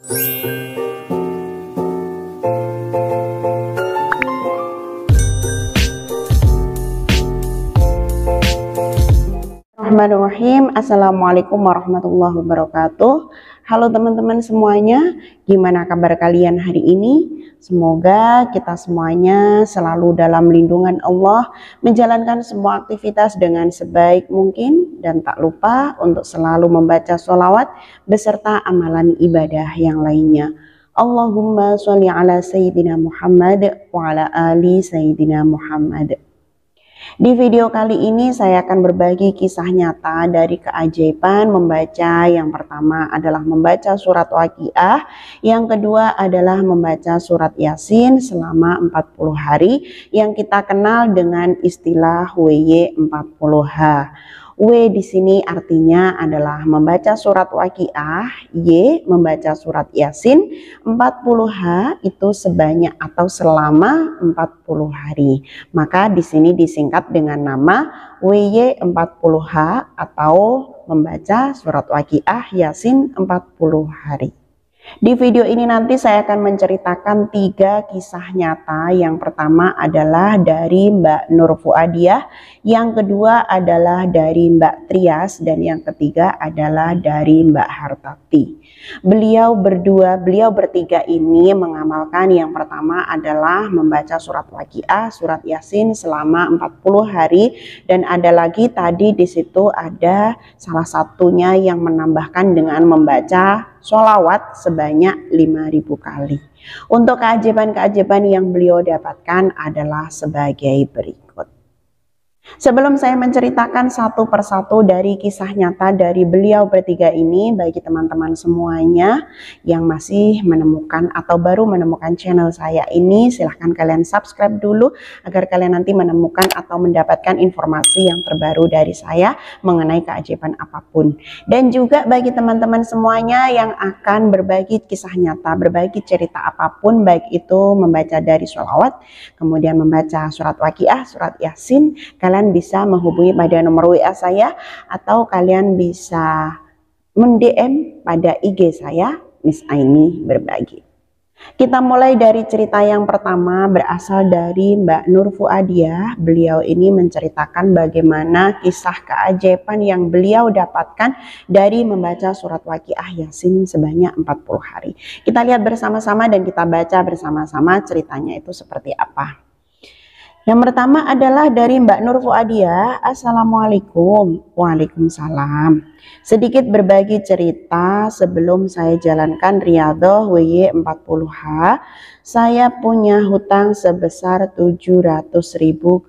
Bismillahirrahmanirrahim. Assalamualaikum warahmatullahi wabarakatuh. Halo teman-teman semuanya, gimana kabar kalian hari ini? Semoga kita semuanya selalu dalam lindungan Allah, menjalankan semua aktivitas dengan sebaik mungkin, dan tak lupa untuk selalu membaca sholawat beserta amalan ibadah yang lainnya. Allahumma sholli ala Sayyidina Muhammad wa ala ali Sayyidina Muhammad. Di video kali ini saya akan berbagi kisah nyata dari keajaiban membaca. Yang pertama adalah membaca surat Waqiah, yang kedua adalah membaca surat Yasin selama 40 hari yang kita kenal dengan istilah WY 40H. W di sini artinya adalah membaca surat Waqiah, Y membaca surat Yasin, 40H itu sebanyak atau selama 40 hari. Maka di sini disingkat dengan nama WY 40H atau membaca surat Waqiah Yasin 40 hari. Di video ini nanti saya akan menceritakan 3 kisah nyata. Yang pertama adalah dari Mbak Nur Fuadiah, yang kedua adalah dari Mbak Trias, dan yang ketiga adalah dari Mbak Hartati. Beliau bertiga ini mengamalkan yang pertama adalah membaca surat Waqiah, surat Yasin selama 40 hari, dan ada lagi tadi di situ ada salah satunya yang menambahkan dengan membaca sholawat sebanyak 5.000 kali. Untuk keajaiban-keajaiban yang beliau dapatkan adalah sebagai berikut. Sebelum saya menceritakan satu persatu dari kisah nyata dari beliau bertiga ini, bagi teman-teman semuanya yang masih menemukan atau baru menemukan channel saya ini, silahkan kalian subscribe dulu agar kalian nanti menemukan atau mendapatkan informasi yang terbaru dari saya mengenai keajaiban apapun. Dan juga bagi teman-teman semuanya yang akan berbagi kisah nyata, berbagi cerita apapun, baik itu membaca dari sholawat, kemudian membaca surat Waqiah, surat Yasin, kalian bisa menghubungi pada nomor WA saya, atau kalian bisa mend-DM pada IG saya, Miss Aini Berbagi. Kita mulai dari cerita yang pertama, berasal dari Mbak Nur Fuadiah. Beliau ini menceritakan bagaimana kisah keajaiban yang beliau dapatkan dari membaca surat Waqiah Yasin sebanyak 40 hari. Kita lihat bersama-sama dan kita baca bersama-sama ceritanya itu seperti apa. Yang pertama adalah dari Mbak Nur Fuadiah. Assalamualaikum. Waalaikumsalam. Sedikit berbagi cerita sebelum saya jalankan Riyadhah WY 40H. Saya punya hutang sebesar 700.000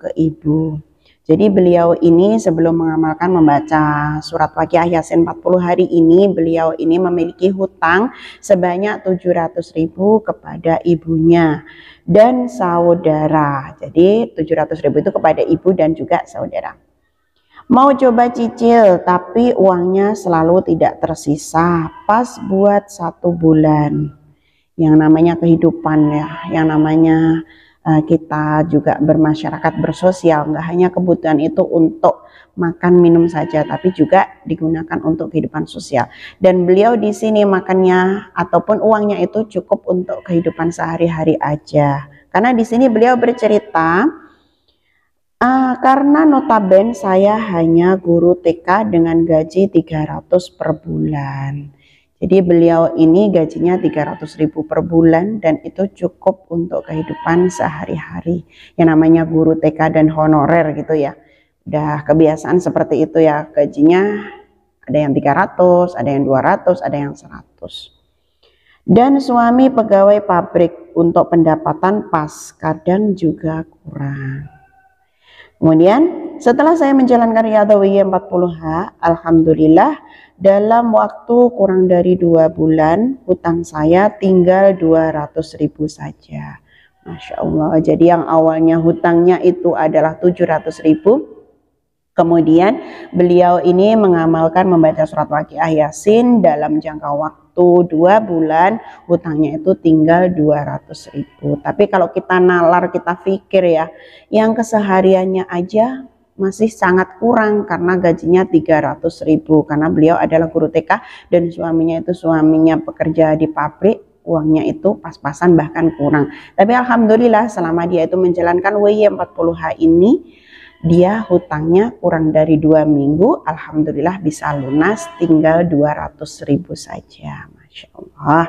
ke ibu. Jadi beliau ini sebelum mengamalkan membaca surat Waqiah Yasin 40 hari ini, beliau ini memiliki hutang sebanyak 700.000 kepada ibunya dan saudara. Jadi 700.000 itu kepada ibu dan juga saudara. Mau coba cicil tapi uangnya selalu tidak tersisa pas buat 1 bulan. Yang namanya kehidupan ya, yang namanya kita juga bermasyarakat bersosial, nggak hanya kebutuhan itu untuk makan minum saja, tapi juga digunakan untuk kehidupan sosial. Dan beliau di sini makannya ataupun uangnya itu cukup untuk kehidupan sehari-hari aja. Karena di sini beliau bercerita, karena notaben saya hanya guru TK dengan gaji 300 per bulan. Jadi beliau ini gajinya 300.000 per bulan dan itu cukup untuk kehidupan sehari-hari. Yang namanya guru TK dan honorer gitu ya. Udah kebiasaan seperti itu ya, gajinya ada yang 300, ada yang 200, ada yang 100. Dan suami pegawai pabrik, untuk pendapatan pas, kadang juga kurang. Kemudian setelah saya menjalankan Riyadhah WY 40H, alhamdulillah dalam waktu kurang dari 2 bulan hutang saya tinggal 200.000 saja. Masya Allah. Jadi yang awalnya hutangnya itu adalah 700.000, kemudian beliau ini mengamalkan membaca surat Waqiah Yasin dalam jangka waktu 2 bulan, hutangnya itu tinggal 200.000. Tapi kalau kita nalar, kita pikir ya, yang kesehariannya aja masih sangat kurang karena gajinya 300.000 karena beliau adalah guru TK dan suaminya pekerja di pabrik. Uangnya itu pas-pasan bahkan kurang. Tapi alhamdulillah selama dia itu menjalankan WY 40H ini, dia hutangnya kurang dari 2 minggu, alhamdulillah bisa lunas, tinggal 200.000 saja. Masya Allah.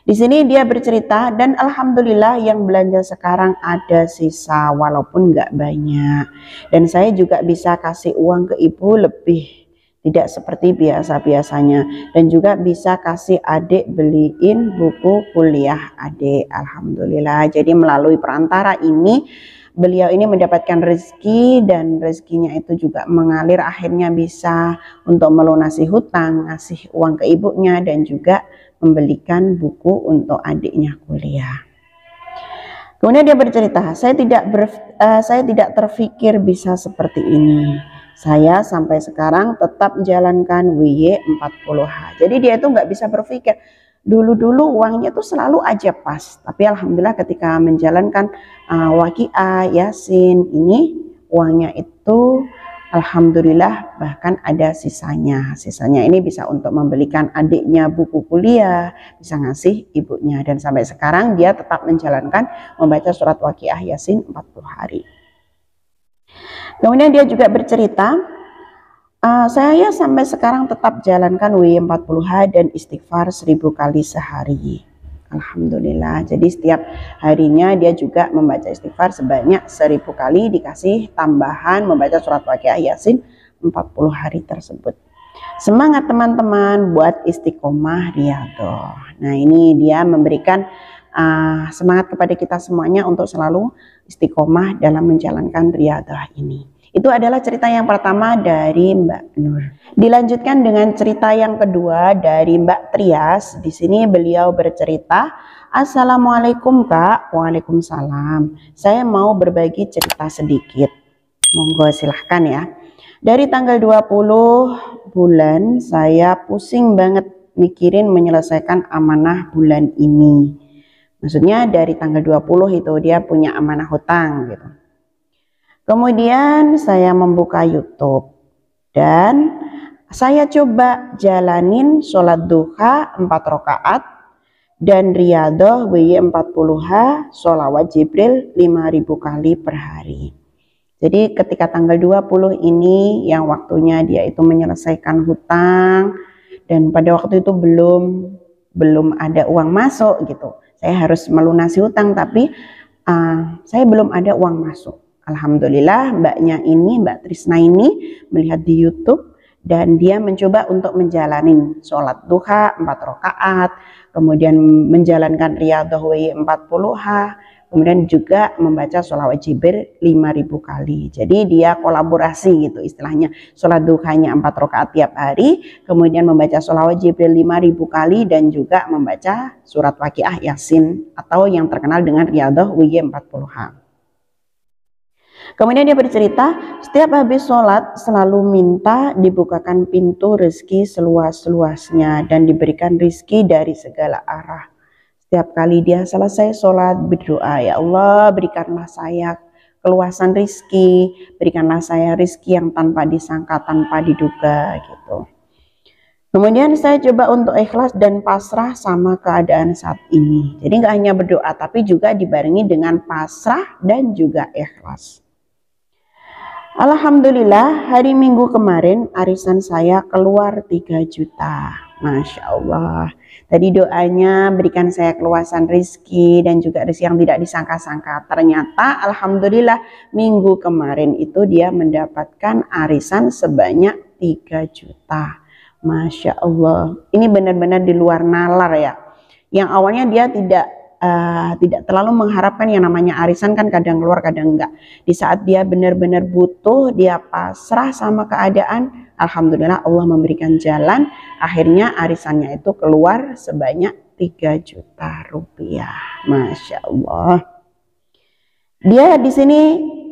Di sini dia bercerita, dan alhamdulillah yang belanja sekarang ada sisa walaupun nggak banyak. Dan saya juga bisa kasih uang ke ibu lebih, tidak seperti biasa-biasanya, dan juga bisa kasih adik beliin buku kuliah adik. Alhamdulillah. Jadi melalui perantara ini beliau ini mendapatkan rezeki, dan rezekinya itu juga mengalir, akhirnya bisa untuk melunasi hutang, ngasih uang ke ibunya, dan juga membelikan buku untuk adiknya kuliah. Kemudian dia bercerita, saya tidak terfikir bisa seperti ini. Saya sampai sekarang tetap menjalankan WY 40H. Jadi dia itu nggak bisa berpikir. Dulu-dulu uangnya tuh selalu aja pas. Tapi alhamdulillah ketika menjalankan Waqiah, Yasin, ini uangnya itu alhamdulillah bahkan ada sisanya. Sisanya ini bisa untuk membelikan adiknya buku kuliah, bisa ngasih ibunya. Dan sampai sekarang dia tetap menjalankan membaca surat Waqiah, Yasin 40 hari. Kemudian dia juga bercerita, saya sampai sekarang tetap jalankan WY 40H dan istighfar 1000 kali sehari. Alhamdulillah. Jadi setiap harinya dia juga membaca istighfar sebanyak 1000 kali, dikasih tambahan membaca surat Waqiah, Yasin 40 hari tersebut. Semangat teman-teman buat istiqomah riyadhah. Nah, ini dia memberikan semangat kepada kita semuanya untuk selalu istiqomah dalam menjalankan riyadhah ini. Itu adalah cerita yang pertama dari Mbak Nur. Dilanjutkan dengan cerita yang kedua dari Mbak Trias. Di sini beliau bercerita, Assalamualaikum Kak. Waalaikumsalam. Saya mau berbagi cerita sedikit. Monggo silahkan ya. Dari tanggal 20 bulan saya pusing banget mikirin menyelesaikan amanah bulan ini. Maksudnya dari tanggal 20 itu dia punya amanah hutang gitu. Kemudian saya membuka YouTube dan saya coba jalanin sholat duha 4 rakaat dan riyadhah WY 40H sholawat Jibril 5000 kali per hari. Jadi ketika tanggal 20 ini yang waktunya dia itu menyelesaikan hutang, dan pada waktu itu belum ada uang masuk gitu. Saya harus melunasi hutang tapi saya belum ada uang masuk. Alhamdulillah mbaknya ini, Mbak Trisna ini melihat di YouTube dan dia mencoba untuk menjalani sholat duha 4 rakaat, kemudian menjalankan riyadhah WY 40H, kemudian juga membaca sholawat Jibril 5000 kali. Jadi dia kolaborasi gitu istilahnya, sholat duhanya 4 rakaat tiap hari, kemudian membaca sholawat Jibril 5000 kali, dan juga membaca surat Waqiah, Yasin, atau yang terkenal dengan riyadhah WY 40H. Kemudian dia bercerita, setiap habis sholat selalu minta dibukakan pintu rezeki seluas-luasnya dan diberikan rezeki dari segala arah. Setiap kali dia selesai sholat berdoa, ya Allah berikanlah saya keluasan rezeki, berikanlah saya rezeki yang tanpa disangka, tanpa diduga gitu. Kemudian saya coba untuk ikhlas dan pasrah sama keadaan saat ini. Jadi nggak hanya berdoa tapi juga dibarengi dengan pasrah dan juga ikhlas. Alhamdulillah hari Minggu kemarin arisan saya keluar 3 juta. Masya Allah. Tadi doanya berikan saya keluasan rezeki dan juga rezeki yang tidak disangka-sangka. Ternyata alhamdulillah minggu kemarin itu dia mendapatkan arisan sebanyak 3 juta. Masya Allah. Ini benar-benar di luar nalar ya. Yang awalnya dia tidak terlalu mengharapkan yang namanya arisan, kan kadang keluar kadang enggak. Di saat dia benar-benar butuh, dia pasrah sama keadaan, alhamdulillah Allah memberikan jalan, akhirnya arisannya itu keluar sebanyak 3 juta rupiah. Masya Allah. Dia di sini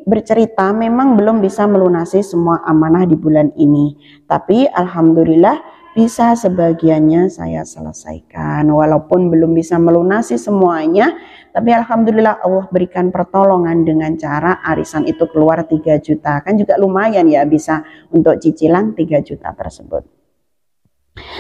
bercerita memang belum bisa melunasi semua amanah di bulan ini, tapi alhamdulillah bisa sebagiannya saya selesaikan. Walaupun belum bisa melunasi semuanya, tapi alhamdulillah Allah berikan pertolongan dengan cara arisan itu keluar 3 juta. Kan juga lumayan ya, bisa untuk cicilan 3 juta tersebut.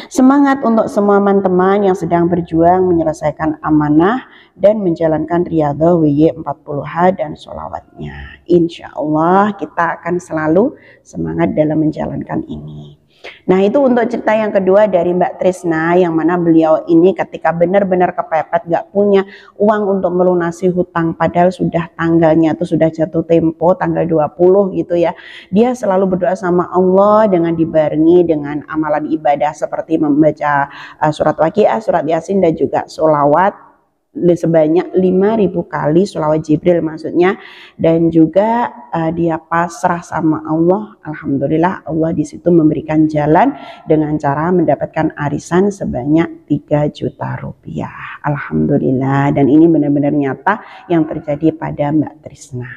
Semangat untuk semua teman-teman yang sedang berjuang menyelesaikan amanah dan menjalankan riyadhah WY40H dan sholawatnya. Insya Allah kita akan selalu semangat dalam menjalankan ini. Nah, itu untuk cerita yang kedua dari Mbak Trisna, yang mana beliau ini ketika benar-benar kepepet gak punya uang untuk melunasi hutang, padahal sudah tanggalnya itu sudah jatuh tempo tanggal 20 gitu ya, dia selalu berdoa sama Allah dengan dibarengi dengan amalan ibadah seperti membaca surat Waqiah, surat Yasin, dan juga sholawat sebanyak 5.000 kali, sholawat Jibril maksudnya, dan juga dia pasrah sama Allah. Alhamdulillah Allah di situ memberikan jalan dengan cara mendapatkan arisan sebanyak 3 juta rupiah. Alhamdulillah, dan ini benar-benar nyata yang terjadi pada Mbak Trisna.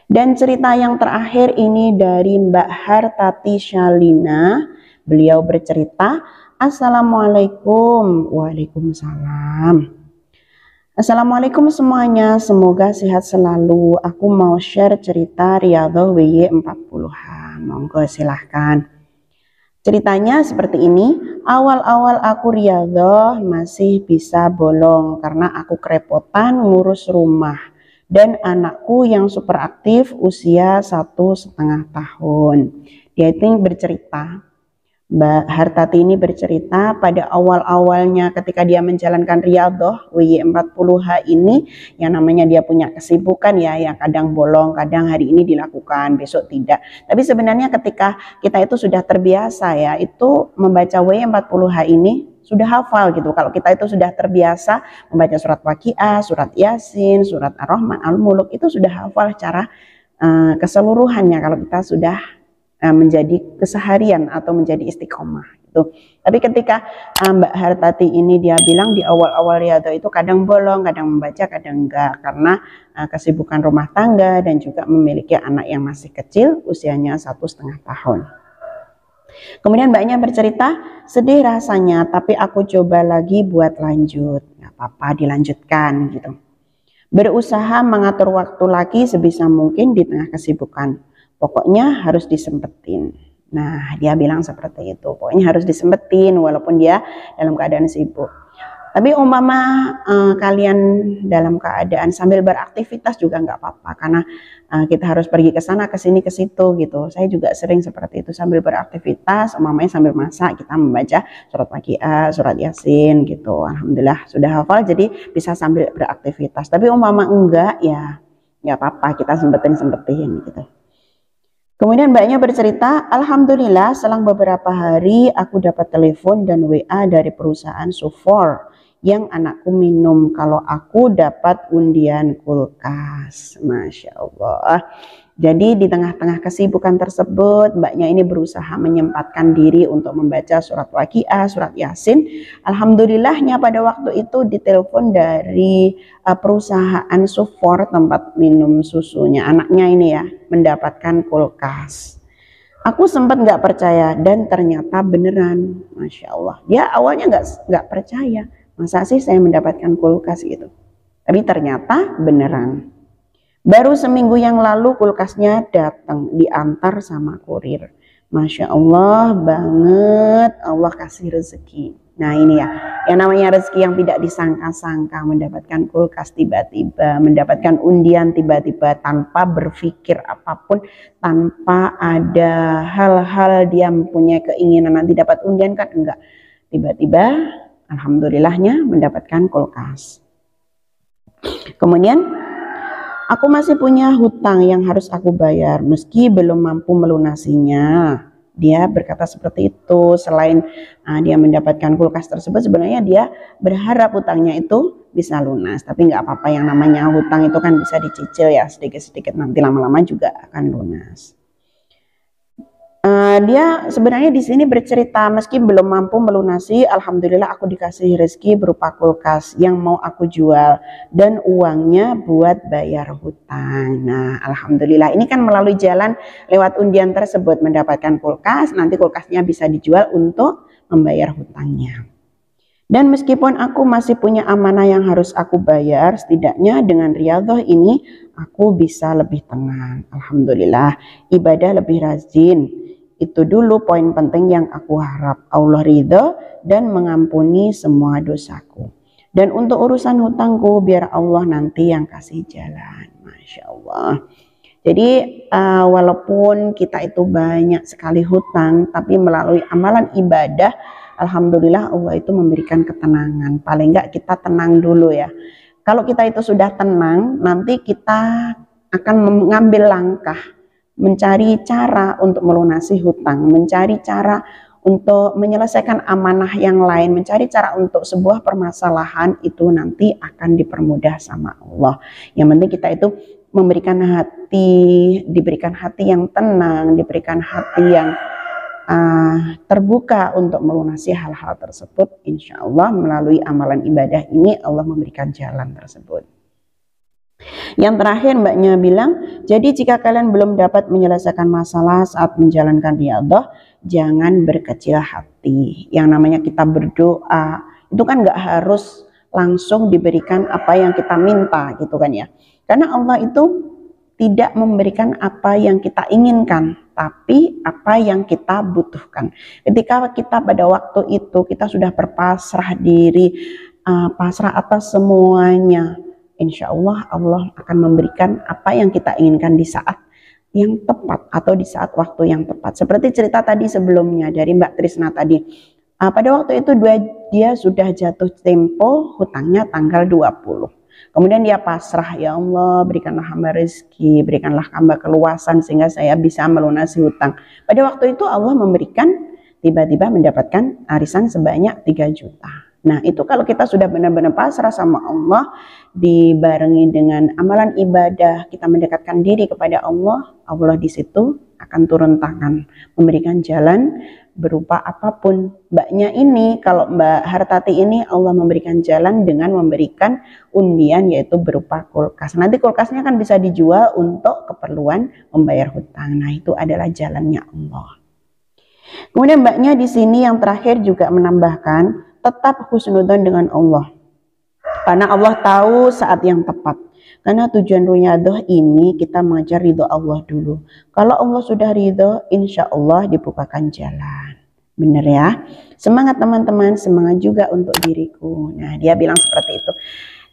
Dan cerita yang terakhir ini dari Mbak Hartati Shalina. Beliau bercerita, Assalamualaikum. Waalaikumsalam. Assalamualaikum semuanya, semoga sehat selalu. Aku mau share cerita riyadhah WY40H. Monggo silahkan. Ceritanya seperti ini. Awal-awal aku riyadhah masih bisa bolong karena aku kerepotan ngurus rumah dan anakku yang super aktif usia 1,5 tahun. Dia itu bercerita, Mbak Hartati ini bercerita pada awal-awalnya ketika dia menjalankan riyadhah WY40H ini, yang namanya dia punya kesibukan ya, yang kadang bolong, kadang hari ini dilakukan, besok tidak. Tapi sebenarnya ketika kita itu sudah terbiasa ya, itu membaca WY40H ini sudah hafal gitu. Kalau kita itu sudah terbiasa membaca surat Waqiah, surat Yasin, surat Ar-Rahman, Al-Muluk, itu sudah hafal cara keseluruhannya kalau kita sudah menjadi keseharian atau menjadi istiqomah gitu. Tapi ketika Mbak Hartati ini dia bilang di awal-awal riyadhah itu kadang bolong, kadang membaca, kadang enggak, karena kesibukan rumah tangga dan juga memiliki anak yang masih kecil usianya 1,5 tahun. Kemudian mbaknya bercerita, sedih rasanya tapi aku coba lagi buat lanjut, nggak apa-apa dilanjutkan gitu. Berusaha mengatur waktu lagi sebisa mungkin di tengah kesibukan. Pokoknya harus disempetin. Nah, dia bilang seperti itu. Pokoknya harus disempetin walaupun dia dalam keadaan sibuk. Tapi umpama kalian dalam keadaan sambil beraktivitas juga nggak apa-apa, karena kita harus pergi ke sana, ke sini, ke situ gitu. Saya juga sering seperti itu sambil beraktivitas, umpamanya sambil masak kita membaca surat Waqiah, surat Yasin gitu. Alhamdulillah sudah hafal jadi bisa sambil beraktivitas. Tapi umpama enggak ya nggak apa-apa, kita sempetin gitu. Kemudian mbaknya bercerita, Alhamdulillah selang beberapa hari aku dapat telepon dan WA dari perusahaan Sufor yang anakku minum kalau aku dapat undian kulkas. Masya Allah. Jadi di tengah-tengah kesibukan tersebut, mbaknya ini berusaha menyempatkan diri untuk membaca surat Waqiah, surat Yasin. Alhamdulillahnya pada waktu itu ditelepon dari perusahaan Sufor tempat minum susunya anaknya ini ya, mendapatkan kulkas. Aku sempat nggak percaya dan ternyata beneran, Masya Allah. Dia awalnya nggak percaya, masa sih saya mendapatkan kulkas gitu. Tapi ternyata beneran. Baru seminggu yang lalu kulkasnya datang, diantar sama kurir. Masya Allah banget, Allah kasih rezeki. Nah ini ya, yang namanya rezeki yang tidak disangka-sangka, mendapatkan kulkas tiba-tiba, mendapatkan undian tiba-tiba tanpa berpikir apapun, tanpa ada hal-hal dia mempunyai keinginan nanti dapat undian kan, enggak. Tiba-tiba alhamdulillahnya mendapatkan kulkas. Kemudian aku masih punya hutang yang harus aku bayar meski belum mampu melunasinya. Dia berkata seperti itu. Selain dia mendapatkan kulkas tersebut, sebenarnya dia berharap hutangnya itu bisa lunas. Tapi nggak apa-apa, yang namanya hutang itu kan bisa dicicil ya, sedikit-sedikit, nanti lama-lama juga akan lunas. Dia sebenarnya di sini bercerita meski belum mampu melunasi, alhamdulillah aku dikasih rezeki berupa kulkas yang mau aku jual dan uangnya buat bayar hutang. Nah, alhamdulillah ini kan melalui jalan lewat undian tersebut mendapatkan kulkas, nanti kulkasnya bisa dijual untuk membayar hutangnya. Dan meskipun aku masih punya amanah yang harus aku bayar, setidaknya dengan riyadhah ini aku bisa lebih tenang. Alhamdulillah, ibadah lebih rajin. Itu dulu poin penting yang aku harap. Allah ridho dan mengampuni semua dosaku. Dan untuk urusan hutangku, biar Allah nanti yang kasih jalan. Masya Allah. Jadi walaupun kita itu banyak sekali hutang, tapi melalui amalan ibadah, alhamdulillah Allah itu memberikan ketenangan. Paling enggak kita tenang dulu ya. Kalau kita itu sudah tenang, nanti kita akan mengambil langkah, mencari cara untuk melunasi hutang, mencari cara untuk menyelesaikan amanah yang lain, mencari cara untuk sebuah permasalahan itu nanti akan dipermudah sama Allah. Yang penting kita itu memberikan hati, diberikan hati yang tenang, diberikan hati yang terbuka untuk melunasi hal-hal tersebut. Insya Allah melalui amalan ibadah ini Allah memberikan jalan tersebut. Yang terakhir mbaknya bilang, jadi jika kalian belum dapat menyelesaikan masalah saat menjalankan riyadhah, jangan berkecil hati. Yang namanya kita berdoa, itu kan nggak harus langsung diberikan apa yang kita minta gitu kan ya. Karena Allah itu tidak memberikan apa yang kita inginkan, tapi apa yang kita butuhkan. Ketika kita pada waktu itu kita sudah berpasrah diri, pasrah atas semuanya, insya Allah Allah akan memberikan apa yang kita inginkan di saat yang tepat atau di saat waktu yang tepat. Seperti cerita tadi sebelumnya dari Mbak Trisna tadi. Pada waktu itu dia sudah jatuh tempo hutangnya tanggal 20. Kemudian dia pasrah, ya Allah berikanlah hamba rezeki, berikanlah hamba keluasan sehingga saya bisa melunasi hutang. Pada waktu itu Allah memberikan, tiba-tiba mendapatkan arisan sebanyak 3 juta. Nah itu kalau kita sudah benar-benar pasrah sama Allah, dibarengi dengan amalan ibadah, kita mendekatkan diri kepada Allah, Allah di situ akan turun tangan, memberikan jalan berupa apapun. Mbaknya ini, kalau Mbak Hartati ini Allah memberikan jalan dengan memberikan undian yaitu berupa kulkas. Nanti kulkasnya kan bisa dijual untuk keperluan membayar hutang. Nah itu adalah jalannya Allah. Kemudian mbaknya di sini yang terakhir juga menambahkan tetap husnudzon dengan Allah. Karena Allah tahu saat yang tepat. Karena tujuan riyadhah ini kita mengejar ridho Allah dulu. Kalau Allah sudah ridho, insya Allah dibukakan jalan. Bener ya? Semangat teman-teman, semangat juga untuk diriku. Nah dia bilang seperti itu.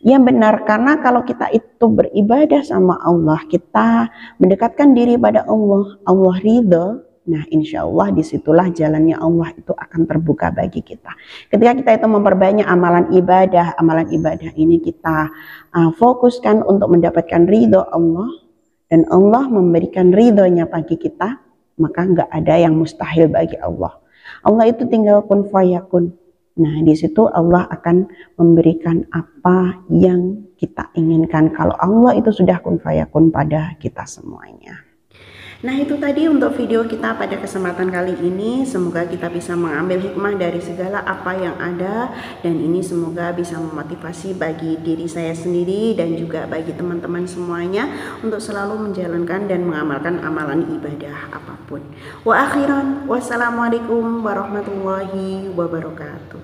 Ya benar, karena kalau kita itu beribadah sama Allah, kita mendekatkan diri pada Allah, Allah ridho. Nah insya Allah disitulah jalannya Allah itu akan terbuka bagi kita. Ketika kita itu memperbanyak amalan ibadah ini kita fokuskan untuk mendapatkan ridho Allah, dan Allah memberikan ridhonya bagi kita, maka nggak ada yang mustahil bagi Allah. Allah itu tinggal kun fayakun. Nah di situ Allah akan memberikan apa yang kita inginkan kalau Allah itu sudah kun fayakun pada kita semuanya. Nah itu tadi untuk video kita pada kesempatan kali ini. Semoga kita bisa mengambil hikmah dari segala apa yang ada, dan ini semoga bisa memotivasi bagi diri saya sendiri dan juga bagi teman-teman semuanya untuk selalu menjalankan dan mengamalkan amalan ibadah apapun. Wa akhiran, wassalamualaikum warahmatullahi wabarakatuh.